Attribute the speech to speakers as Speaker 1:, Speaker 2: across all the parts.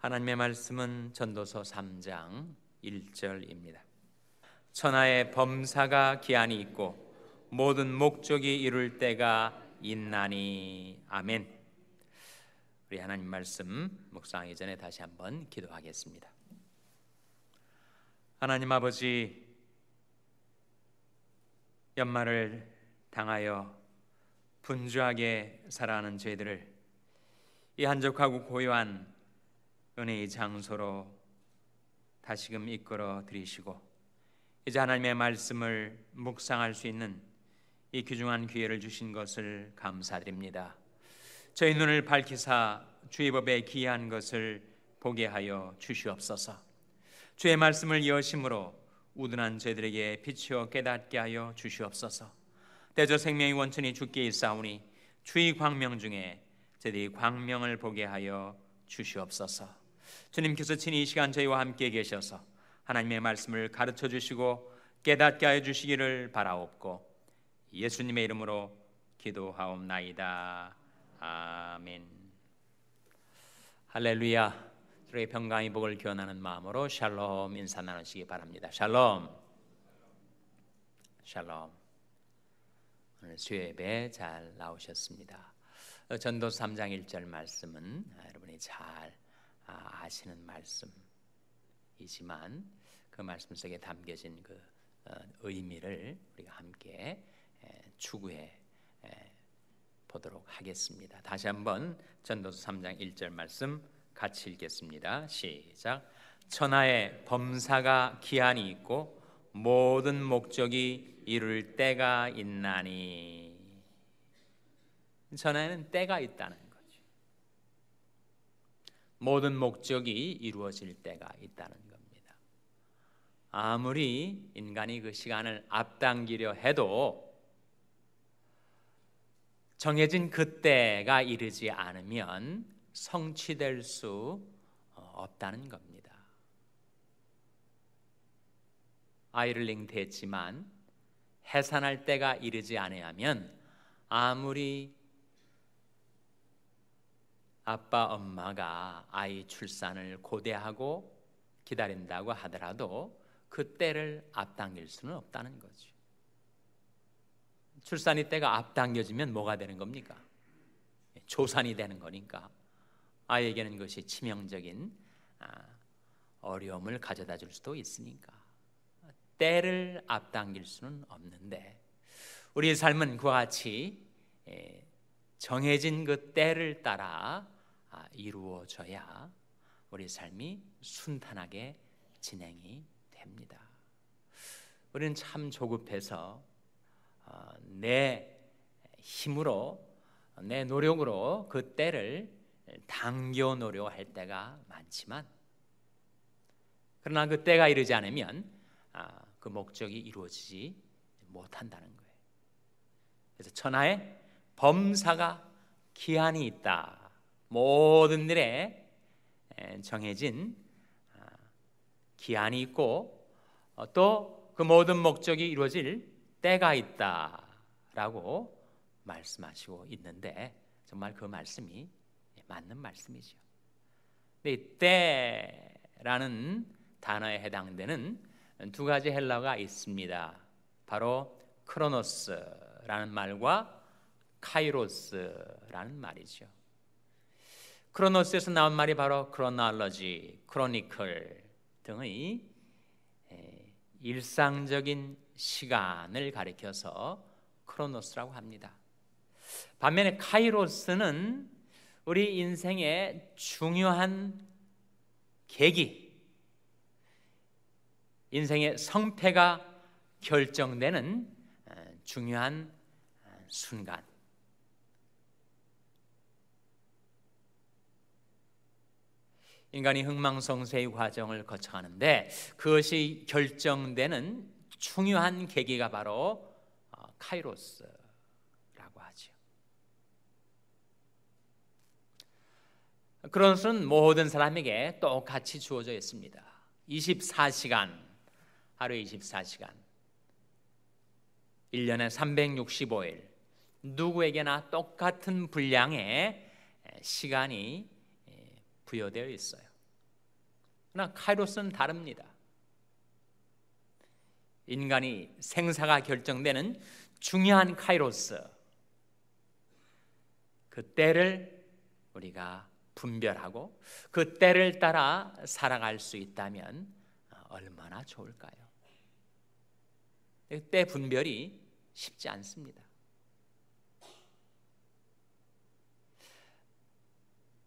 Speaker 1: 하나님의 말씀은 전도서 3장 1절입니다. 천하에 범사가 기한이 있고 모든 목적이 이룰 때가 있나니. 아멘. 우리 하나님 말씀 묵상하기 전에 다시 한번 기도하겠습니다. 하나님 아버지, 연말을 당하여 분주하게 살아가는 저희들을 이 한적하고 고요한 은혜의 장소로 다시금 이끌어 들이시고 이제 하나님의 말씀을 묵상할 수 있는 이 귀중한 기회를 주신 것을 감사드립니다. 저희 눈을 밝히사 주의 법에 기이한 것을 보게 하여 주시옵소서. 주의 말씀을 여심으로 우둔한 저희들에게 비추어 깨닫게 하여 주시옵소서. 대저 생명의 원천이 주께 있사오니 주의 광명 중에 저희들이 광명을 보게 하여 주시옵소서. 주님께서 친히 이 시간 저희와 함께 계셔서 하나님의 말씀을 가르쳐 주시고 깨닫게 하여 주시기를 바라옵고 예수님의 이름으로 기도하옵나이다. 아멘. 할렐루야. 주의 평강의 복을 기원하는 마음으로 샬롬 인사 나누시기 바랍니다. 샬롬. 샬롬. 오늘 수요예배 잘 나오셨습니다. 전도서 3장 1절 말씀은 여러분이 잘 아시는 말씀이지만 그 말씀 속에 담겨진 그 의미를 우리가 함께 추구해 보도록 하겠습니다. 다시 한번 전도서 3장 1절 말씀 같이 읽겠습니다. 시작. 천하에 범사가 기한이 있고 모든 목적이 이룰 때가 있나니. 천하에는 때가 있다는 거죠. 모든 목적이 이루어질 때가 있다는 겁니다. 아무리 인간이 그 시간을 앞당기려 해도 정해진 그때가 이르지 않으면 성취될 수 없다는 겁니다. 아이를 잉태했지만 해산할 때가 이르지 않으면 아무리 아빠 엄마가 아이 출산을 고대하고 기다린다고 하더라도 그 때를 앞당길 수는 없다는 거죠. 출산의 때가 앞당겨지면 뭐가 되는 겁니까? 조산이 되는 거니까 아이에게는 그것이 치명적인 어려움을 가져다 줄 수도 있으니까 때를 앞당길 수는 없는데 우리의 삶은 그와 같이 정해진 그 때를 따라 이루어져야 우리 삶이 순탄하게 진행이 됩니다. 우리는 참 조급해서 내 힘으로 내 노력으로 그 때를 당겨 놓으려 할 때가 많지만 그러나 그 때가 이르지 않으면 그 목적이 이루어지지 못한다는 거예요. 그래서 천하에 범사가 기한이 있다. 모든 일에 정해진 기한이 있고 또 그 모든 목적이 이루어질 때가 있다라고 말씀하시고 있는데 정말 그 말씀이 맞는 말씀이죠. 이 때라는 단어에 해당되는 두 가지 헬라어가 있습니다. 바로 크로노스라는 말과 카이로스라는 말이죠. 크로노스에서 나온 말이 바로 크로놀로지, 크로니클 등의 일상적인 시간을 가리켜서 크로노스라고 합니다. 반면에 카이로스는 우리 인생의 중요한 계기, 인생의 성패가 결정되는 중요한 순간, 인간이 흥망성쇠의 과정을 거쳐가는데 그것이 결정되는 중요한 계기가 바로 카이로스라고 하죠. 크로노스는 모든 사람에게 똑같이 주어져 있습니다. 24시간, 하루에 24시간, 1년에 365일, 누구에게나 똑같은 분량의 시간이 부여되어 있어요. 그러나 카이로스는 다릅니다. 인간이 생사가 결정되는 중요한 카이로스, 그 때를 우리가 분별하고 그 때를 따라 살아갈 수 있다면 얼마나 좋을까요? 때 분별이 쉽지 않습니다.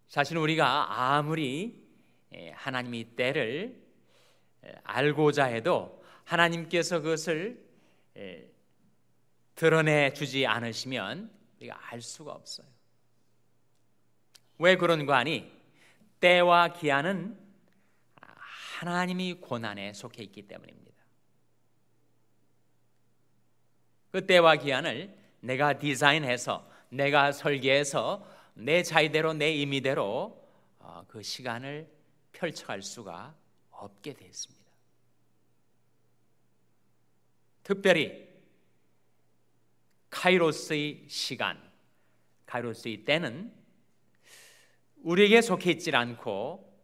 Speaker 1: 사실 우리가 아무리 하나님이 때를 알고자 해도 하나님께서 그것을 드러내 주지 않으시면 우리가 알 수가 없어요. 왜 그런 거 아니? 때와 기한은 하나님이 권한에 속해 있기 때문입니다. 그 때와 기한을 내가 디자인해서, 내가 설계해서 내 자의대로, 내 임의대로 그 시간을 펼쳐갈 수가 없게 되어 있습니다. 특별히 카이로스의 시간, 카이로스의 때는 우리에게 속해 있지 않고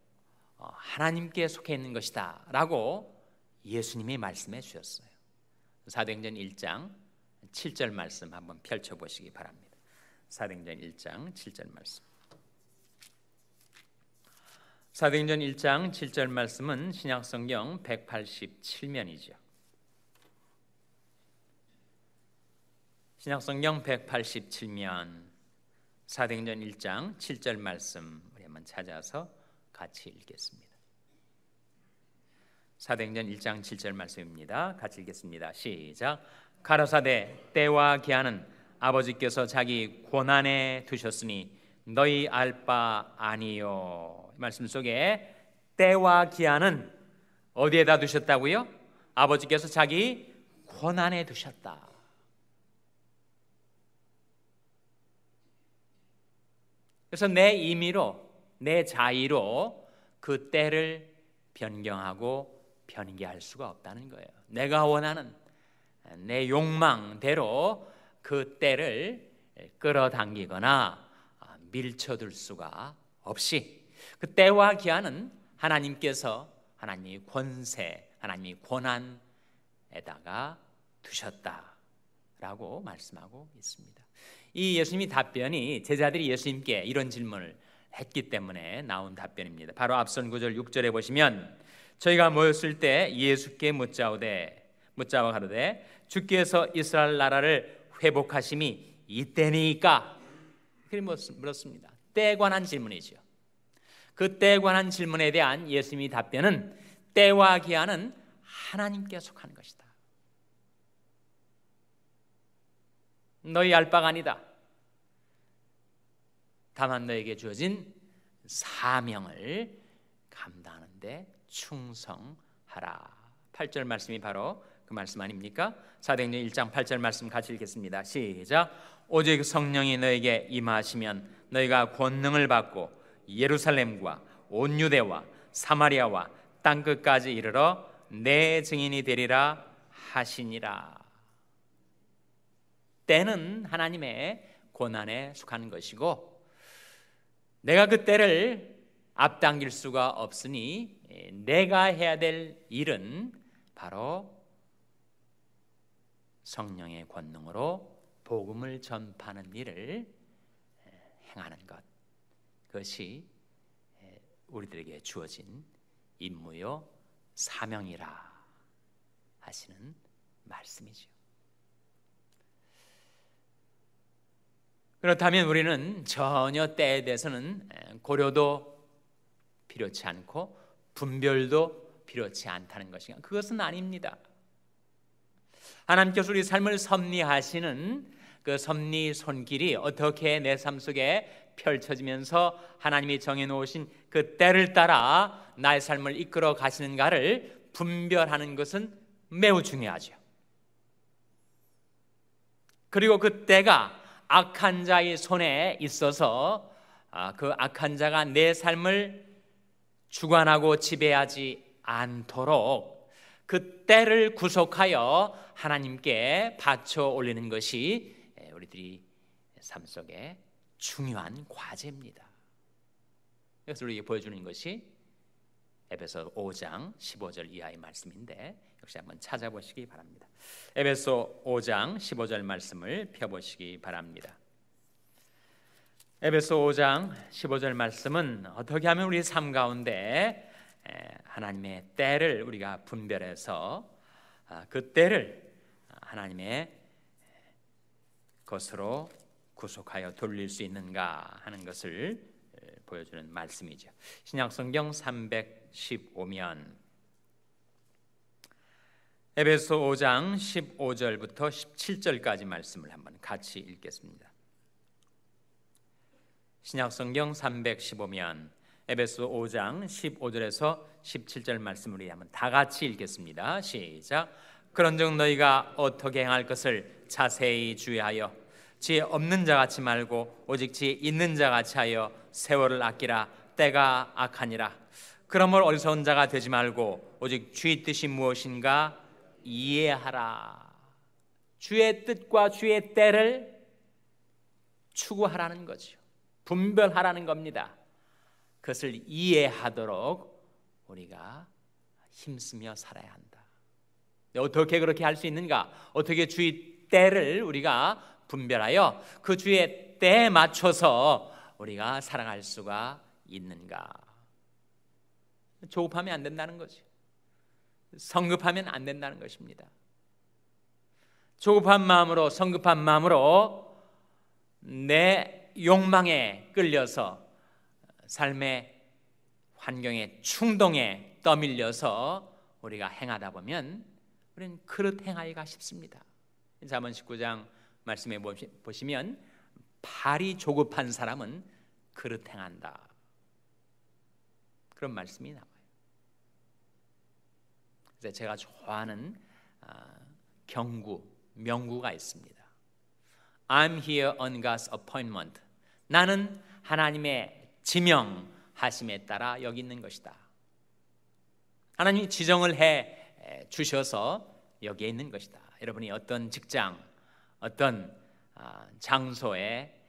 Speaker 1: 하나님께 속해 있는 것이다 라고 예수님이 말씀해 주셨어요. 사도행전 1장 7절 말씀 한번 펼쳐보시기 바랍니다. 사도행전 1장 7절 말씀. 사도행전 1장 7절 말씀은 신약성경 187면이죠. 신약성경 187면 사도행전 1장 7절 말씀 우리 한번 찾아서 같이 읽겠습니다. 사도행전 1장 7절 말씀입니다. 같이 읽겠습니다. 시작. 가라사대 때와 기한은 아버지께서 자기 권한에 두셨으니 너희 알 바 아니요. 말씀 속에 때와 기한은 어디에다 두셨다고요? 아버지께서 자기 권한에 두셨다. 그래서 내 임의로, 내 자의로 그 때를 변경하고 변개할 수가 없다는 거예요. 내가 원하는 내 욕망대로 그 때를 끌어당기거나 밀쳐둘 수가 없이 그 때와 기한은 하나님께서 하나님의 권세, 하나님의 권한에다가 두셨다라고 말씀하고 있습니다. 이 예수님의 답변이 제자들이 예수님께 이런 질문을 했기 때문에 나온 답변입니다. 바로 앞선 9절 6절에 보시면 저희가 모였을 때 예수께 묻자와 가로되 주께서 이스라엘 나라를 회복하심이 이때니까 그렇게 물었습니다. 때에 관한 질문이죠. 그 때에 관한 질문에 대한 예수님의 답변은 때와 기한은 하나님께 속하는 것이다. 너희 알 바가 아니다. 다만 너에게 주어진 사명을 감당하는데 충성하라. 8절 말씀이 바로 그 말씀 아닙니까? 사도행전 1장 8절 말씀 같이 읽겠습니다. 시작. 오직 성령이 너에게 임하시면 너희가 권능을 받고 예루살렘과 온 유대와 사마리아와 땅끝까지 이르러 내 증인이 되리라 하시니라. 때는 하나님의 권한에 속하는 것이고 내가 그 때를 앞당길 수가 없으니 내가 해야 될 일은 바로 성령의 권능으로 복음을 전파하는 일을 행하는 것, 그것이 우리들에게 주어진 임무요 사명이라 하시는 말씀이죠. 그렇다면 우리는 전혀 때에 대해서는 고려도 필요치 않고 분별도 필요치 않다는 것인가? 그것은 아닙니다. 하나님께서 우리 삶을 섭리하시는 그 섭리 손길이 어떻게 내 삶 속에 펼쳐지면서 하나님이 정해놓으신 그 때를 따라 나의 삶을 이끌어 가시는가를 분별하는 것은 매우 중요하죠. 그리고 그 때가 악한 자의 손에 있어서 그 악한 자가 내 삶을 주관하고 지배하지 않도록 그 때를 구속하여 하나님께 바쳐 올리는 것이 우리들이 삶 속에 중요한 과제입니다. 그래서 우리에게 보여주는 것이 에베소 5장 15절 이하의 말씀인데 역시 한번 찾아보시기 바랍니다. 에베소 5장 15절 말씀을 펴보시기 바랍니다. 에베소 5장 15절 말씀은 어떻게 하면 우리 삶 가운데 하나님의 때를 우리가 분별해서 그 때를 하나님의 것으로 구속하여 돌릴 수 있는가 하는 것을 보여주는 말씀이죠. 신약성경 315면 에베소 5장 15절부터 17절까지 말씀을 한번 같이 읽겠습니다. 신약성경 315면 에베소 5장 15절에서 17절 말씀을 우리 한번 다 같이 읽겠습니다. 시작. 그런즉 너희가 어떻게 행할 것을 자세히 주의하여 지혜 없는 자 같이 말고 오직 지혜 있는 자 같이 하여 세월을 아끼라. 때가 악하니라. 그러므로 어리석은 자가 되지 말고 오직 주의 뜻이 무엇인가 이해하라. 주의 뜻과 주의 때를 추구하라는 거죠. 분별하라는 겁니다. 그것을 이해하도록 우리가 힘쓰며 살아야 한다. 어떻게 그렇게 할 수 있는가? 어떻게 주의 때를 우리가 분별하여 그 주의 때에 맞춰서 우리가 살아갈 수가 있는가? 조급하면 안 된다는 거죠. 성급하면 안 된다는 것입니다. 조급한 마음으로, 성급한 마음으로 내 욕망에 끌려서 삶의 환경의 충동에 떠밀려서 우리가 행하다 보면 우리는 그릇 행하기가 쉽습니다. 잠언 19장 말씀에 보시면 발이 조급한 사람은 그릇 행한다, 그런 말씀이 나와요. 그래서 제가 좋아하는 경구, 명구가 있습니다. I'm here on God's appointment. 나는 하나님의 지명하심에 따라 여기 있는 것이다. 하나님이 지정을 해 주셔서 여기에 있는 것이다. 여러분이 어떤 직장, 어떤 장소에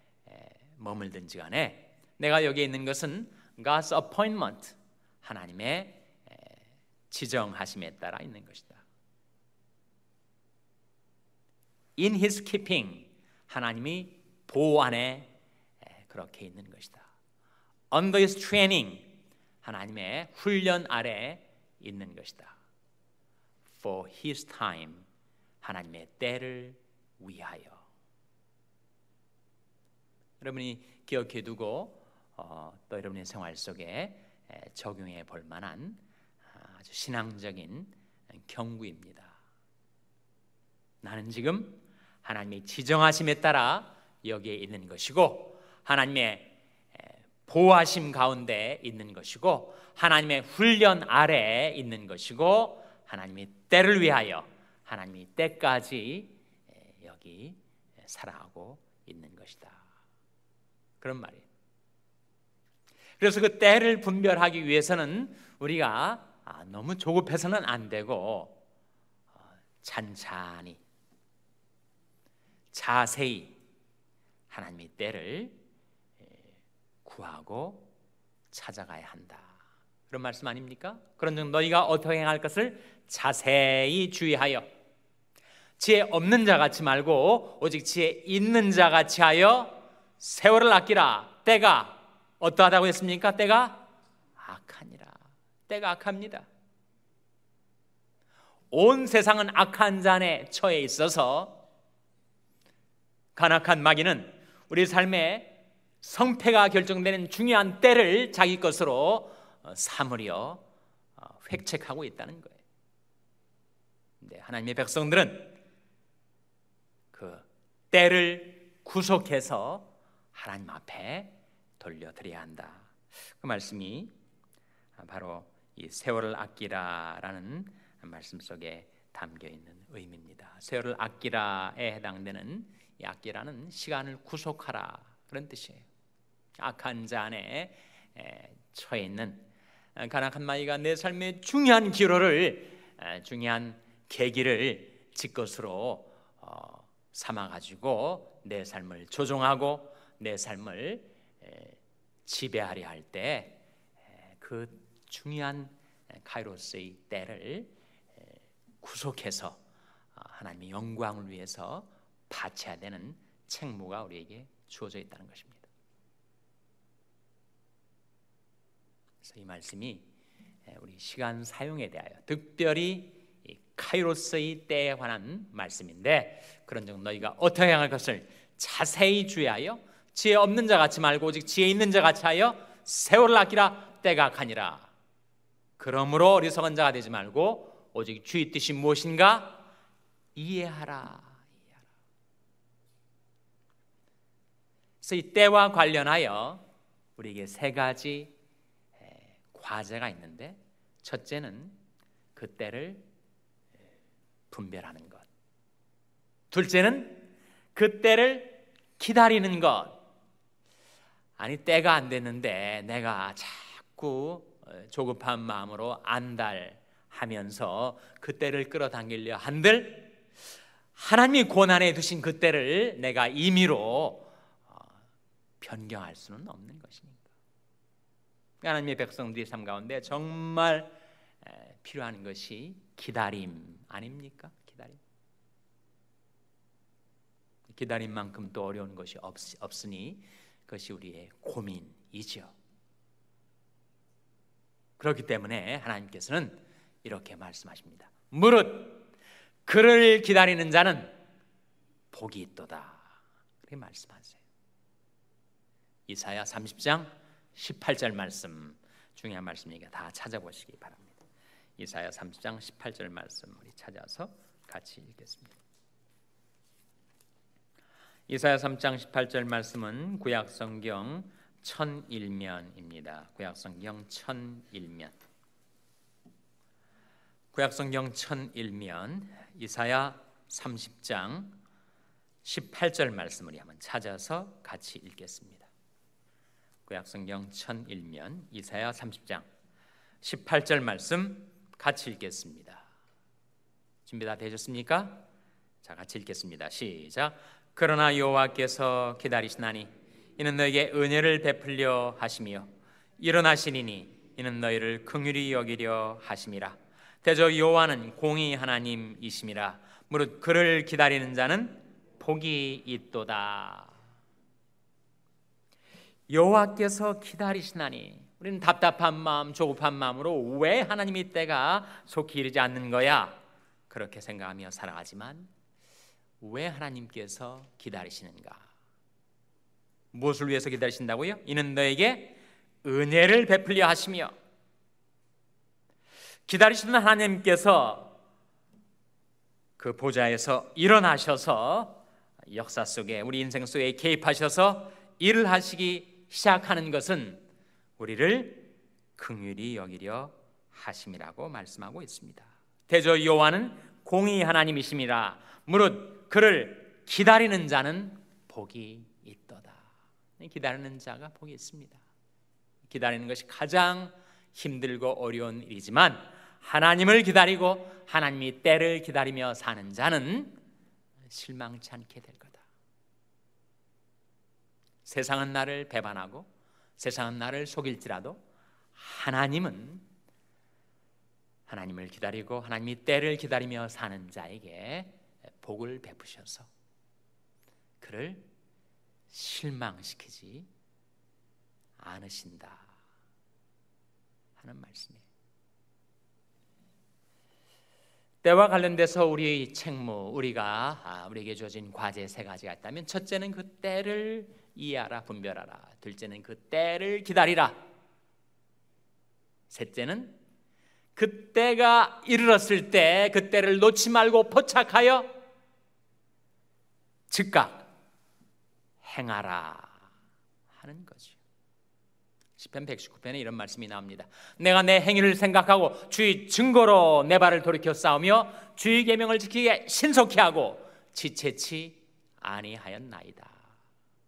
Speaker 1: 머물든지 간에 내가 여기에 있는 것은 God's appointment, 하나님의 지정하심에 따라 있는 것이다. In His keeping, 하나님이 보호 안에 그렇게 있는 것이다. Under His training, 하나님의 훈련 아래 있는 것이다. For His time, 하나님의 때를 위하여. 여러분이 기억해 두고 또 여러분의 생활 속에 적용해 볼 만한 아주 신앙적인 경구입니다. 나는 지금 하나님의 지정하심에 따라 여기에 있는 것이고, 하나님의 보호하심 가운데 있는 것이고, 하나님의 훈련 아래에 있는 것이고, 하나님의 때를 위하여 하나님의 때까지 여기 살아가고 있는 것이다, 그런 말이에요. 그래서 그 때를 분별하기 위해서는 우리가 너무 조급해서는 안 되고 찬찬히 자세히 하나님의 때를 구하고 찾아가야 한다, 그런 말씀 아닙니까? 그런즉 너희가 어떻게 행할 것을 자세히 주의하여 지혜 없는 자 같이 말고 오직 지혜 있는 자 같이 하여 세월을 아끼라. 때가 어떠하다고 했습니까? 때가 악하니라. 때가 악합니다. 온 세상은 악한 잔에 처해 있어서 간악한 마귀는 우리 삶의 성패가 결정되는 중요한 때를 자기 것으로 삼으려 획책하고 있다는 거예요. 근데 하나님의 백성들은 그 때를 구속해서 하나님 앞에 돌려드려야 한다. 그 말씀이 바로 이 세월을 아끼라라는 말씀 속에 담겨 있는 의미입니다. 세월을 아끼라에 해당되는 이 아끼라는 시간을 구속하라, 그런 뜻이에요. 악한 자 안에 처해 있는 간악한 마귀가 내 삶의 중요한 기로를, 중요한 계기를 지 것으로 삼아가지고 내 삶을 조종하고 내 삶을 지배하려 할 때 그 중요한 카이로스의 때를 구속해서 하나님의 영광을 위해서 바쳐야 되는 책무가 우리에게 주어져 있다는 것입니다. 그래서 이 말씀이 우리 시간 사용에 대하여 특별히 카이로스의 때에 관한 말씀인데, 그런즉 너희가 어떻게 행할 것을 자세히 주의하여 지혜 없는 자 같이 말고 오직 지혜 있는 자 같이 하여 세월을 아끼라. 때가 가니라. 그러므로 어리석은 자가 되지 말고 오직 주의 뜻이 무엇인가 이해하라. 그래서 이 때와 관련하여 우리에게 세 가지 과제가 있는데, 첫째는 그 때를 분별하는 것, 둘째는 그 때를 기다리는 것. 아니, 때가 안 됐는데 내가 자꾸 조급한 마음으로 안달하면서 그 때를 끌어당기려 한들 하나님이 고난에 두신 그 때를 내가 임의로 변경할 수는 없는 것이니까. 하나님의 백성들이 삶 가운데 정말 필요한 것이 기다림 아닙니까? 기다림만큼 또 어려운 것이 없으니 그것이 우리의 고민이죠. 그렇기 때문에 하나님께서는 이렇게 말씀하십니다. 무릇 그를 기다리는 자는 복이 있도다. 그렇게 말씀하세요. 이사야 30장 18절 말씀, 중요한 말씀이니까 다 찾아보시기 바랍니다. 이사야 30장 18절 말씀 우리 찾아서 같이 읽겠습니다. 이사야 3장 18절 말씀은 구약성경 1001면입니다. 구약성경 1001면. 구약성경 1001면 이사야 30장 18절 말씀을 한번 찾아서 같이 읽겠습니다. 구약성경 1001면 이사야 30장 18절 말씀 같이 읽겠습니다. 준비 다 되셨습니까? 자, 같이 읽겠습니다. 시작. 그러나 여호와께서 기다리시나니 이는 너에게 은혜를 베풀려 하시며 일어나시리니 이는 너희를 긍휼히 여기려 하심이라. 대저 여호와는 공의 하나님이심이라. 무릇 그를 기다리는 자는 복이 있도다. 여호와께서 기다리시나니, 우리는 답답한 마음, 조급한 마음으로 왜 하나님의 때가 속히 이르지 않는 거야? 그렇게 생각하며 살아가지만 왜 하나님께서 기다리시는가? 무엇을 위해서 기다리신다고요? 이는 너에게 은혜를 베풀려 하시며. 기다리시는 하나님께서 그 보좌에서 일어나셔서 역사 속에, 우리 인생 속에 개입하셔서 일을 하시기 시작하는 것은 우리를 긍휼히 여기려 하심이라고 말씀하고 있습니다. 대저 여호와는 공의 하나님이심이라. 무릇 그를 기다리는 자는 복이 있도다. 기다리는 자가 복이 있습니다. 기다리는 것이 가장 힘들고 어려운 일이지만 하나님을 기다리고 하나님의 때를 기다리며 사는 자는 실망치 않게 될 거다. 세상은 나를 배반하고 세상은 나를 속일지라도 하나님은 하나님을 기다리고 하나님의 때를 기다리며 사는 자에게 복을 베푸셔서 그를 실망시키지 않으신다 하는 말씀이에요. 때와 관련돼서 우리의 책무, 우리에게 주어진 과제 세 가지가 있다면, 첫째는 그 때를 이해하라, 분별하라. 둘째는 그 때를 기다리라. 셋째는 그 때가 이르렀을 때 그 때를 놓지 말고 포착하여 즉각 행하라 하는 거죠. 시편 119편에 이런 말씀이 나옵니다. 내가 내 행위를 생각하고 주의 증거로 내 발을 돌이켜 싸우며 주의 계명을 지키게 신속히 하고 지체치 아니하였나이다.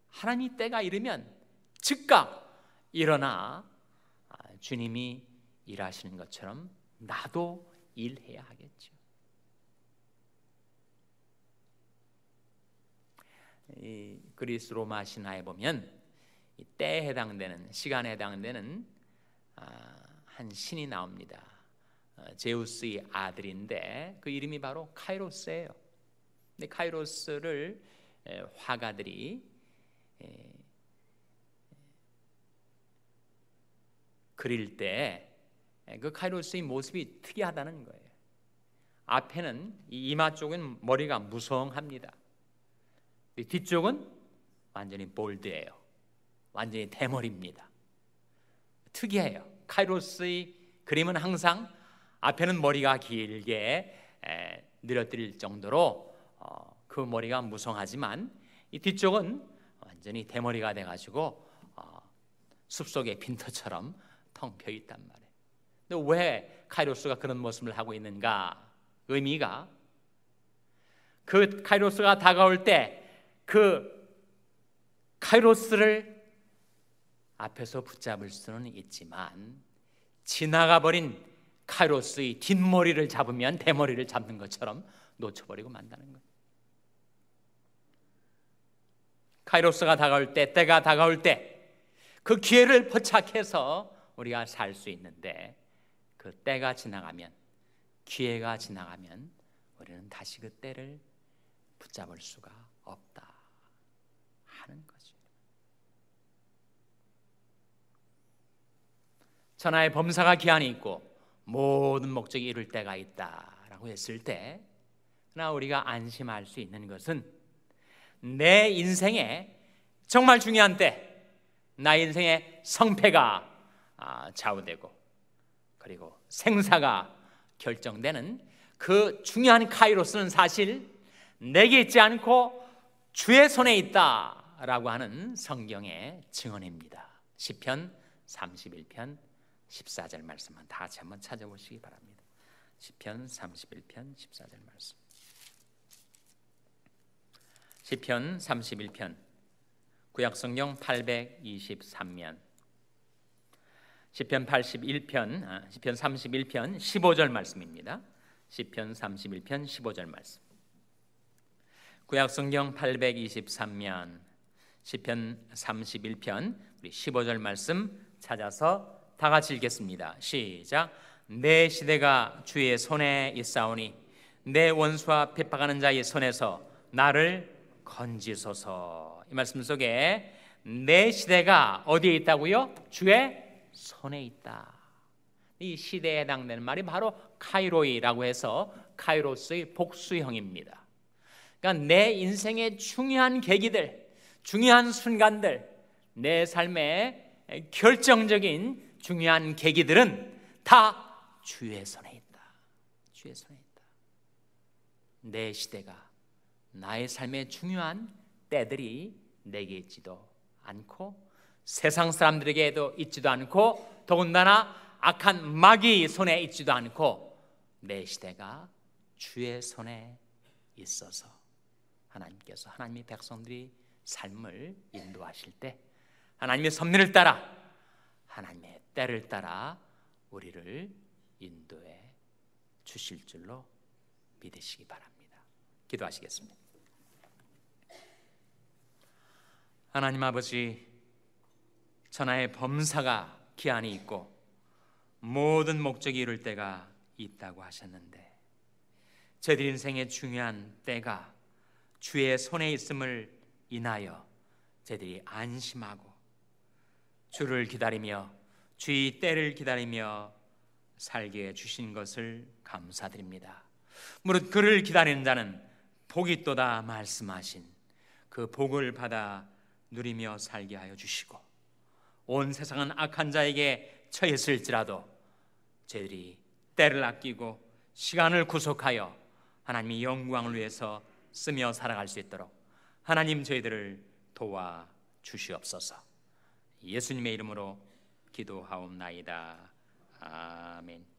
Speaker 1: 하나님의 때가 이르면 즉각 일어나 주님이 일하시는 것처럼 나도 일해야 하겠죠. 이 그리스 로마 신화에 보면 이 때에 해당되는, 시간에 해당되는 한 신이 나옵니다. 제우스의 아들인데 그 이름이 바로 카이로스예요. 근데 카이로스를 화가들이 그릴 때 그 카이로스의 모습이 특이하다는 거예요. 앞에는 이 이마 쪽은 머리가 무성합니다. 뒤쪽은 완전히 볼드예요. 완전히 대머리입니다. 특이해요. 카이로스의 그림은 항상 앞에는 머리가 길게 늘어뜨릴 정도로 그 머리가 무성하지만 이 뒤쪽은 완전히 대머리가 돼가지고 숲속의 빈터처럼 텅 벼 있단 말이에요. 근데 왜 카이로스가 그런 모습을 하고 있는가? 의미가 그 카이로스가 다가올 때 그 카이로스를 앞에서 붙잡을 수는 있지만 지나가 버린 카이로스의 뒷머리를 잡으면 대머리를 잡는 것처럼 놓쳐버리고 만다는 거예요. 카이로스가 다가올 때, 때가 다가올 때 그 기회를 포착해서 우리가 살 수 있는데 그 때가 지나가면, 기회가 지나가면 우리는 다시 그 때를 붙잡을 수가 없다 하는 거죠. 천하의 범사가 기한이 있고 모든 목적이 이룰 때가 있다라고 했을 때, 그러나 우리가 안심할 수 있는 것은 내 인생에 정말 중요한 때, 나의 인생의 성패가 좌우되고 그리고 생사가 결정되는 그 중요한 카이로스는 사실 내게 있지 않고 주의 손에 있다라고 하는 성경의 증언입니다. 시편 31편 14절 말씀만 다 같이 한번 찾아보시기 바랍니다. 시편 31편 14절 말씀. 시편 31편 구약성경 823면 시편 81편 시편 31편 15절 말씀입니다. 시편 31편 15절 말씀. 구약성경 823면 시편 31편 우리 15절 말씀 찾아서 다 같이 읽겠습니다. 시작. 내 시대가 주의 손에 있사오니 내 원수와 핍박하는 자의 손에서 나를 건지소서. 이 말씀 속에 내 시대가 어디에 있다고요? 주의 손에 있다. 이 시대에 해당되는 말이 바로 카이로이라고 해서 카이로스의 복수형입니다. 그러니까 내 인생의 중요한 계기들, 중요한 순간들, 내 삶의 결정적인 중요한 계기들은 다 주의 손에 있다. 주의 손에 있다. 내 시대가, 나의 삶의 중요한 때들이 내게 있지도 않고 세상 사람들에게도 있지도 않고 더군다나 악한 마귀의 손에 있지도 않고 내 시대가 주의 손에 있어서 하나님께서 하나님의 백성들이 삶을 인도하실 때 하나님의 섭리를 따라 하나님의 때를 따라 우리를 인도해 주실 줄로 믿으시기 바랍니다. 기도하시겠습니다. 하나님 아버지, 천하의 범사가 기한이 있고 모든 목적이 이룰 때가 있다고 하셨는데 저희들 인생의 중요한 때가 주의 손에 있음을 인하여 저희들이 안심하고 주를 기다리며 주의 때를 기다리며 살게 해주신 것을 감사드립니다. 무릇 그를 기다리는 자는 복이 있도다 말씀하신 그 복을 받아 누리며 살게 하여 주시고 온 세상은 악한 자에게 처했을지라도 저희들이 때를 아끼고 시간을 구속하여 하나님의 영광을 위해서 쓰며 살아갈 수 있도록 하나님 저희들을 도와 주시옵소서. 예수님의 이름으로 기도하옵나이다. 아멘.